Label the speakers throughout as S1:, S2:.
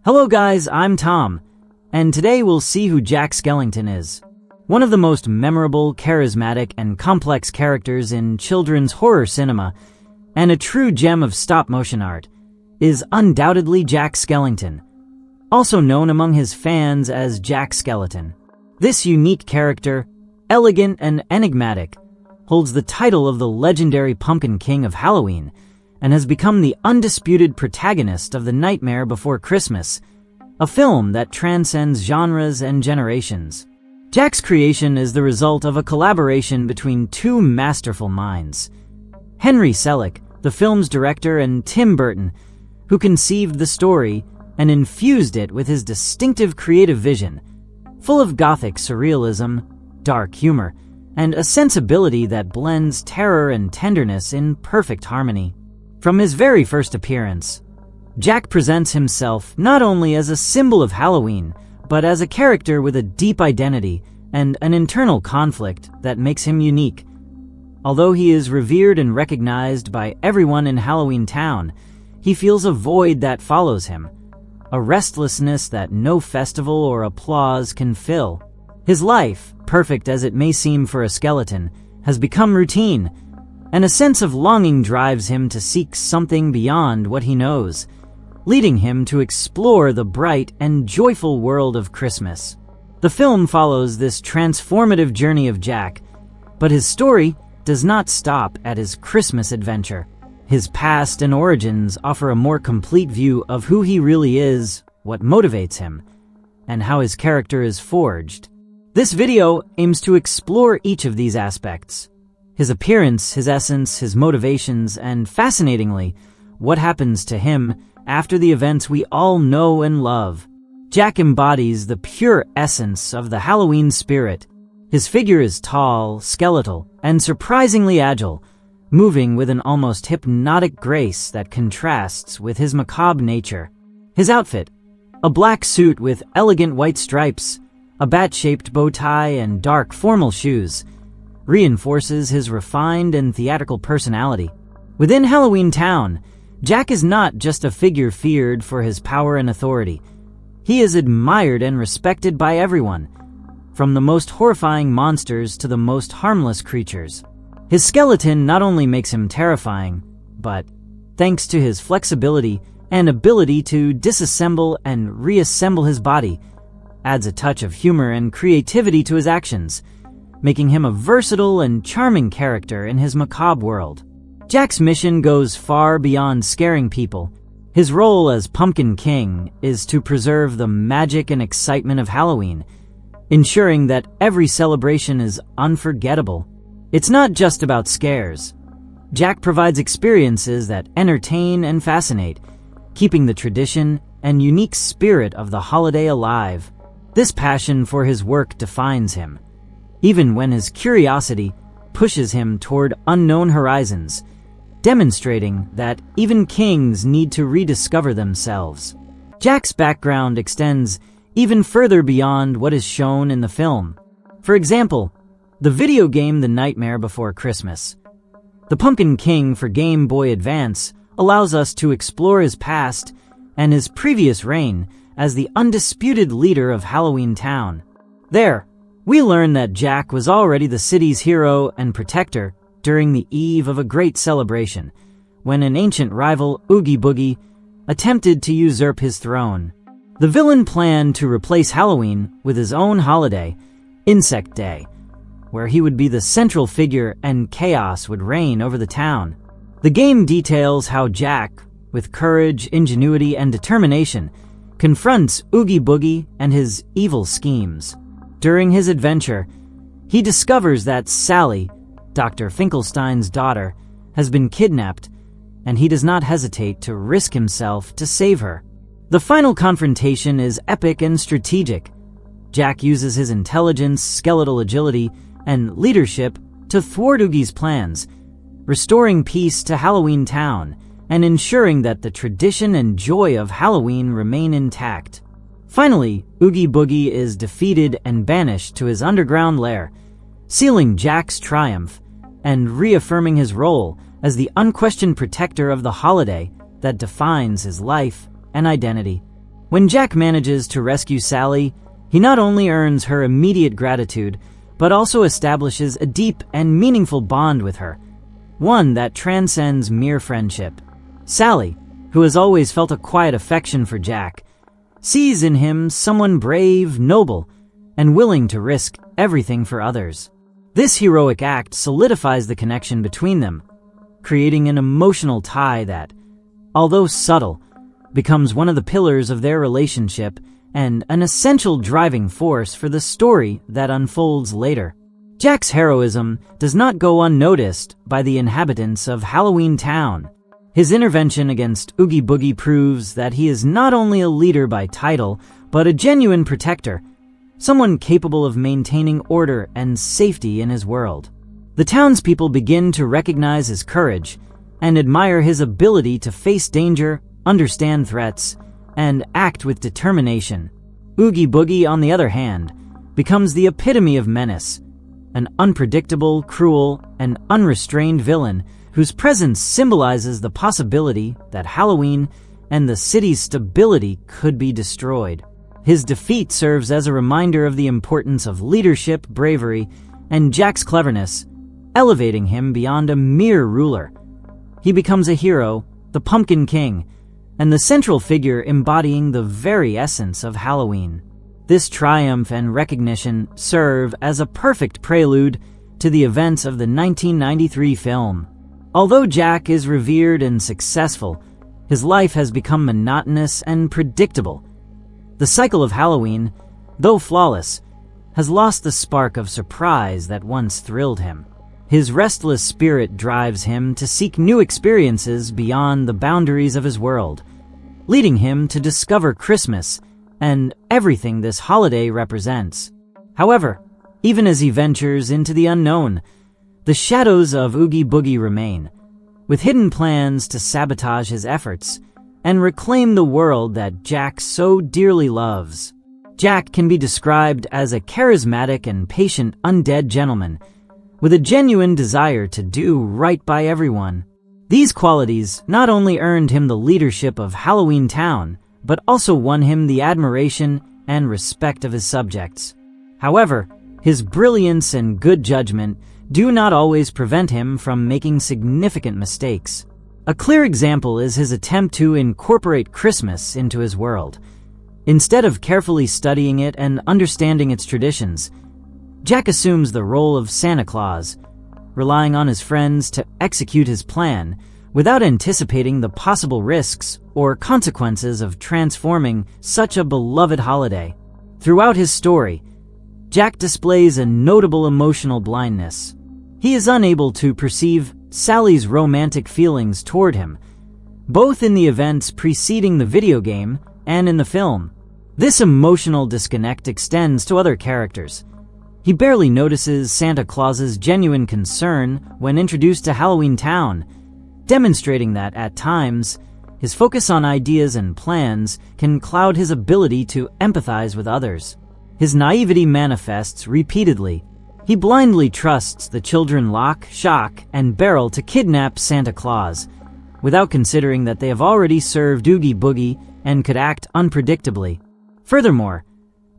S1: Hello guys, I'm Tom, and today we'll see who Jack Skellington is. One of the most memorable, charismatic, and complex characters in children's horror cinema, and a true gem of stop-motion art, is undoubtedly Jack Skellington, also known among his fans as Jack Skeleton. This unique character, elegant and enigmatic, holds the title of the legendary Pumpkin King of Halloween, and has become the undisputed protagonist of The Nightmare Before Christmas, a film that transcends genres and generations. Jack's creation is the result of a collaboration between two masterful minds. Henry Selick, the film's director, and Tim Burton, who conceived the story and infused it with his distinctive creative vision, full of Gothic surrealism, dark humor, and a sensibility that blends terror and tenderness in perfect harmony. From his very first appearance, Jack presents himself not only as a symbol of Halloween, but as a character with a deep identity and an internal conflict that makes him unique. Although he is revered and recognized by everyone in Halloween Town, he feels a void that follows him, a restlessness that no festival or applause can fill. His life, perfect as it may seem for a skeleton, has become routine, and a sense of longing drives him to seek something beyond what he knows, leading him to explore the bright and joyful world of Christmas. The film follows this transformative journey of Jack, but his story does not stop at his Christmas adventure. His past and origins offer a more complete view of who he really is, what motivates him, and how his character is forged. This video aims to explore each of these aspects: his appearance, his essence, his motivations, and fascinatingly, what happens to him after the events we all know and love. Jack embodies the pure essence of the Halloween spirit. His figure is tall, skeletal, and surprisingly agile, moving with an almost hypnotic grace that contrasts with his macabre nature. His outfit, a black suit with elegant white stripes, a bat-shaped bow tie, and dark formal shoes, reinforces his refined and theatrical personality. Within Halloween Town, Jack is not just a figure feared for his power and authority. He is admired and respected by everyone, from the most horrifying monsters to the most harmless creatures. His skeleton not only makes him terrifying, but, thanks to his flexibility and ability to disassemble and reassemble his body, adds a touch of humor and creativity to his actions, making him a versatile and charming character in his macabre world. Jack's mission goes far beyond scaring people. His role as Pumpkin King is to preserve the magic and excitement of Halloween, ensuring that every celebration is unforgettable. It's not just about scares. Jack provides experiences that entertain and fascinate, keeping the tradition and unique spirit of the holiday alive. This passion for his work defines him, even when his curiosity pushes him toward unknown horizons, demonstrating that even kings need to rediscover themselves. Jack's background extends even further beyond what is shown in the film. For example, the video game The Nightmare Before Christmas. The Pumpkin King for Game Boy Advance allows us to explore his past and his previous reign as the undisputed leader of Halloween Town. There, we learn that Jack was already the city's hero and protector during the eve of a great celebration, when an ancient rival, Oogie Boogie, attempted to usurp his throne. The villain planned to replace Halloween with his own holiday, Insect Day, where he would be the central figure and chaos would reign over the town. The game details how Jack, with courage, ingenuity, and determination, confronts Oogie Boogie and his evil schemes. During his adventure, he discovers that Sally, Dr. Finkelstein's daughter, has been kidnapped, and he does not hesitate to risk himself to save her. The final confrontation is epic and strategic. Jack uses his intelligence, skeletal agility, and leadership to thwart Oogie's plans, restoring peace to Halloween Town and ensuring that the tradition and joy of Halloween remain intact. Finally, Oogie Boogie is defeated and banished to his underground lair, sealing Jack's triumph and reaffirming his role as the unquestioned protector of the holiday that defines his life and identity. When Jack manages to rescue Sally, he not only earns her immediate gratitude, but also establishes a deep and meaningful bond with her, one that transcends mere friendship. Sally, who has always felt a quiet affection for Jack, sees in him someone brave, noble, and willing to risk everything for others. This heroic act solidifies the connection between them, creating an emotional tie that, although subtle, becomes one of the pillars of their relationship and an essential driving force for the story that unfolds later. Jack's heroism does not go unnoticed by the inhabitants of Halloween Town. His intervention against Oogie Boogie proves that he is not only a leader by title, but a genuine protector, someone capable of maintaining order and safety in his world. The townspeople begin to recognize his courage and admire his ability to face danger, understand threats, and act with determination. Oogie Boogie, on the other hand, becomes the epitome of menace, an unpredictable, cruel, and unrestrained villain whose presence symbolizes the possibility that Halloween and the city's stability could be destroyed. His defeat serves as a reminder of the importance of leadership, bravery, and Jack's cleverness, elevating him beyond a mere ruler. He becomes a hero, the Pumpkin King, and the central figure embodying the very essence of Halloween. This triumph and recognition serve as a perfect prelude to the events of the 1993 film. Although Jack is revered and successful, his life has become monotonous and predictable. The cycle of Halloween, though flawless, has lost the spark of surprise that once thrilled him. His restless spirit drives him to seek new experiences beyond the boundaries of his world, leading him to discover Christmas and everything this holiday represents. However, even as he ventures into the unknown, the shadows of Oogie Boogie remain, with hidden plans to sabotage his efforts and reclaim the world that Jack so dearly loves. Jack can be described as a charismatic and patient undead gentleman, with a genuine desire to do right by everyone. These qualities not only earned him the leadership of Halloween Town, but also won him the admiration and respect of his subjects. However, his brilliance and good judgment do not always prevent him from making significant mistakes. A clear example is his attempt to incorporate Christmas into his world. Instead of carefully studying it and understanding its traditions, Jack assumes the role of Santa Claus, relying on his friends to execute his plan without anticipating the possible risks or consequences of transforming such a beloved holiday. Throughout his story, Jack displays a notable emotional blindness. He is unable to perceive Sally's romantic feelings toward him, both in the events preceding the video game and in the film. This emotional disconnect extends to other characters. He barely notices Santa Claus's genuine concern when introduced to Halloween Town, demonstrating that, at times, his focus on ideas and plans can cloud his ability to empathize with others. His naivety manifests repeatedly. He blindly trusts the children Lock, Shock, and Barrel to kidnap Santa Claus, without considering that they have already served Oogie Boogie and could act unpredictably. Furthermore,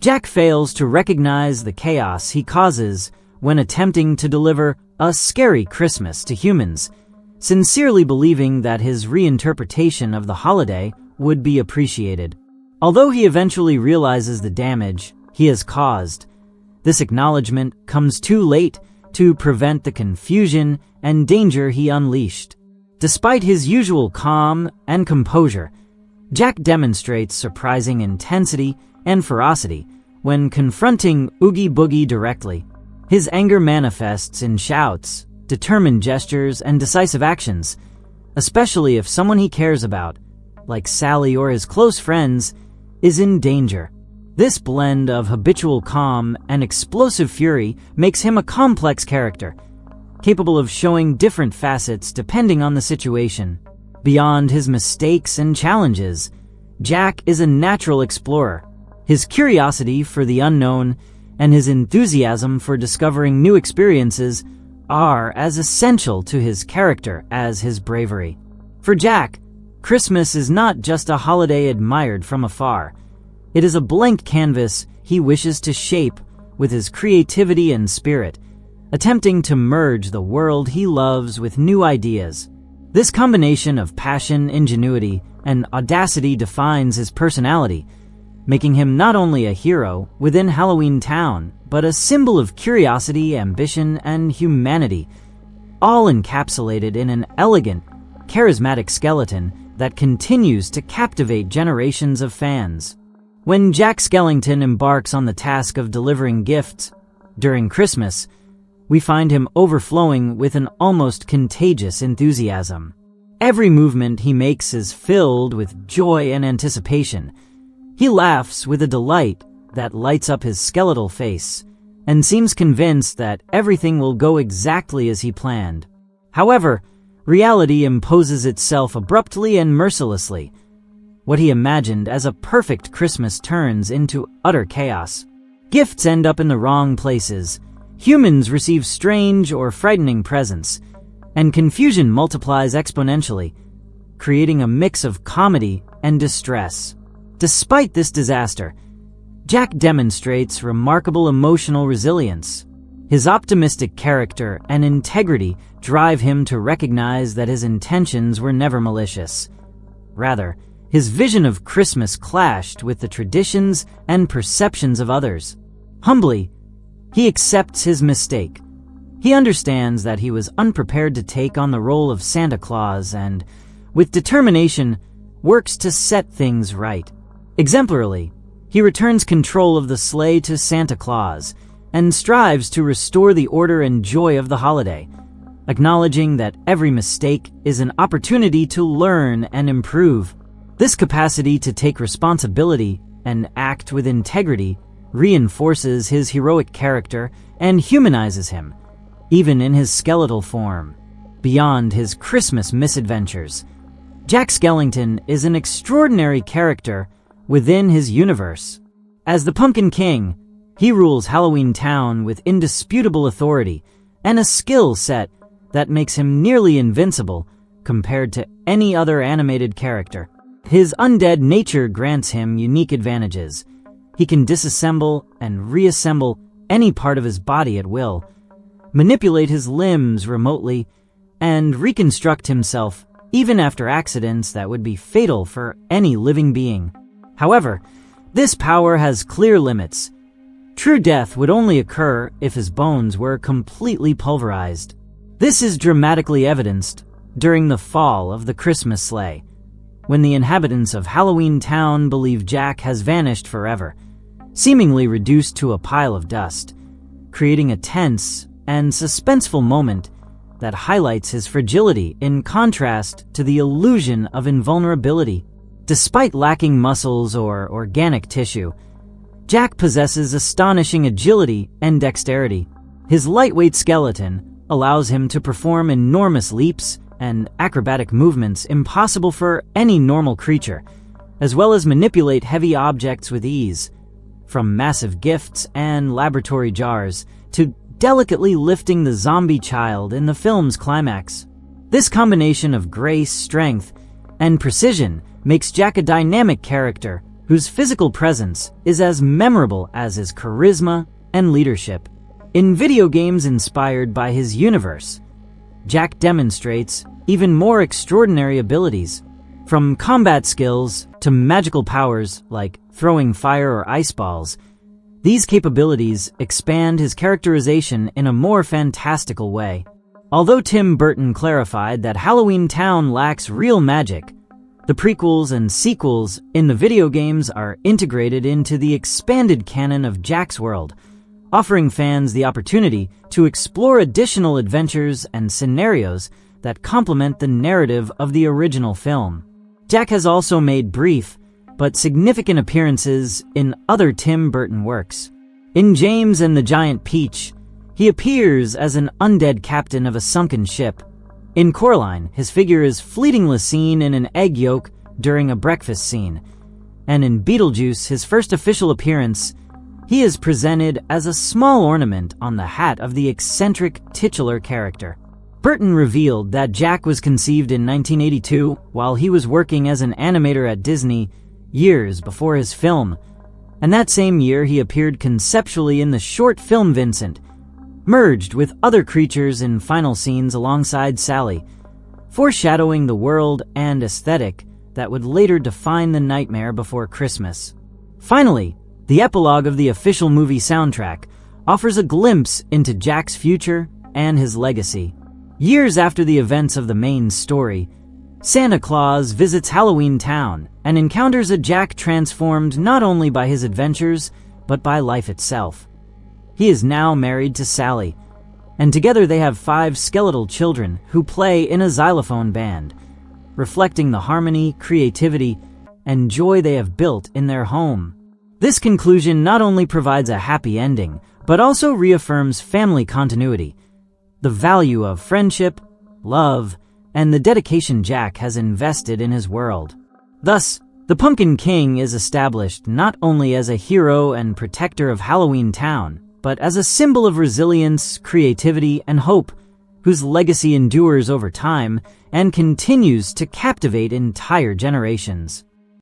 S1: Jack fails to recognize the chaos he causes when attempting to deliver a scary Christmas to humans, sincerely believing that his reinterpretation of the holiday would be appreciated. Although he eventually realizes the damage he has caused, this acknowledgement comes too late to prevent the confusion and danger he unleashed. Despite his usual calm and composure, Jack demonstrates surprising intensity and ferocity when confronting Oogie Boogie directly. His anger manifests in shouts, determined gestures, and decisive actions, especially if someone he cares about, like Sally or his close friends, is in danger. This blend of habitual calm and explosive fury makes him a complex character, capable of showing different facets depending on the situation. Beyond his mistakes and challenges, Jack is a natural explorer. His curiosity for the unknown and his enthusiasm for discovering new experiences are as essential to his character as his bravery. For Jack, Christmas is not just a holiday admired from afar. It is a blank canvas he wishes to shape with his creativity and spirit, attempting to merge the world he loves with new ideas. This combination of passion, ingenuity, and audacity defines his personality, making him not only a hero within Halloween Town, but a symbol of curiosity, ambition, and humanity, all encapsulated in an elegant, charismatic skeleton that continues to captivate generations of fans. When Jack Skellington embarks on the task of delivering gifts during Christmas, we find him overflowing with an almost contagious enthusiasm. Every movement he makes is filled with joy and anticipation. He laughs with a delight that lights up his skeletal face and seems convinced that everything will go exactly as he planned. However, reality imposes itself abruptly and mercilessly. What he imagined as a perfect Christmas turns into utter chaos. Gifts end up in the wrong places, humans receive strange or frightening presents, and confusion multiplies exponentially, creating a mix of comedy and distress. Despite this disaster, Jack demonstrates remarkable emotional resilience. His optimistic character and integrity drive him to recognize that his intentions were never malicious. Rather, his vision of Christmas clashed with the traditions and perceptions of others. Humbly, he accepts his mistake. He understands that he was unprepared to take on the role of Santa Claus and, with determination, works to set things right. Exemplarily, he returns control of the sleigh to Santa Claus and strives to restore the order and joy of the holiday, acknowledging that every mistake is an opportunity to learn and improve. This capacity to take responsibility and act with integrity reinforces his heroic character and humanizes him, even in his skeletal form. Beyond his Christmas misadventures, Jack Skellington is an extraordinary character within his universe. As the Pumpkin King, he rules Halloween Town with indisputable authority and a skill set that makes him nearly invincible compared to any other animated character. His undead nature grants him unique advantages. He can disassemble and reassemble any part of his body at will, manipulate his limbs remotely, and reconstruct himself even after accidents that would be fatal for any living being. However, this power has clear limits. True death would only occur if his bones were completely pulverized. This is dramatically evidenced during the fall of the Christmas sleigh, when the inhabitants of Halloween Town believe Jack has vanished forever, seemingly reduced to a pile of dust, creating a tense and suspenseful moment that highlights his fragility in contrast to the illusion of invulnerability. Despite lacking muscles or organic tissue, Jack possesses astonishing agility and dexterity. His lightweight skeleton allows him to perform enormous leaps and acrobatic movements impossible for any normal creature, as well as manipulate heavy objects with ease, from massive gifts and laboratory jars to delicately lifting the zombie child in the film's climax. This combination of grace, strength, and precision makes Jack a dynamic character whose physical presence is as memorable as his charisma and leadership. In video games inspired by his universe, Jack demonstrates even more extraordinary abilities. From combat skills to magical powers like throwing fire or ice balls, these capabilities expand his characterization in a more fantastical way. Although Tim Burton clarified that Halloween Town lacks real magic, the prequels and sequels in the video games are integrated into the expanded canon of Jack's world, offering fans the opportunity to explore additional adventures and scenarios that complement the narrative of the original film. Jack has also made brief but significant appearances in other Tim Burton works. In James and the Giant Peach, he appears as an undead captain of a sunken ship. In Coraline, his figure is fleetingly seen in an egg yolk during a breakfast scene. And in Beetlejuice, his first official appearance, he is presented as a small ornament on the hat of the eccentric titular character. Burton revealed that Jack was conceived in 1982 while he was working as an animator at Disney years before his film, And that same year he appeared conceptually in the short film Vincent, merged with other creatures in final scenes alongside Sally, foreshadowing the world and aesthetic that would later define The Nightmare Before Christmas. Finally, the epilogue of the official movie soundtrack offers a glimpse into Jack's future and his legacy. Years after the events of the main story, Santa Claus visits Halloween Town and encounters a Jack transformed not only by his adventures, but by life itself. He is now married to Sally, and together they have 5 skeletal children who play in a xylophone band, reflecting the harmony, creativity, and joy they have built in their home. This conclusion not only provides a happy ending, but also reaffirms family continuity, the value of friendship, love, and the dedication Jack has invested in his world. Thus, the Pumpkin King is established not only as a hero and protector of Halloween Town, but as a symbol of resilience, creativity, and hope, whose legacy endures over time and continues to captivate entire generations.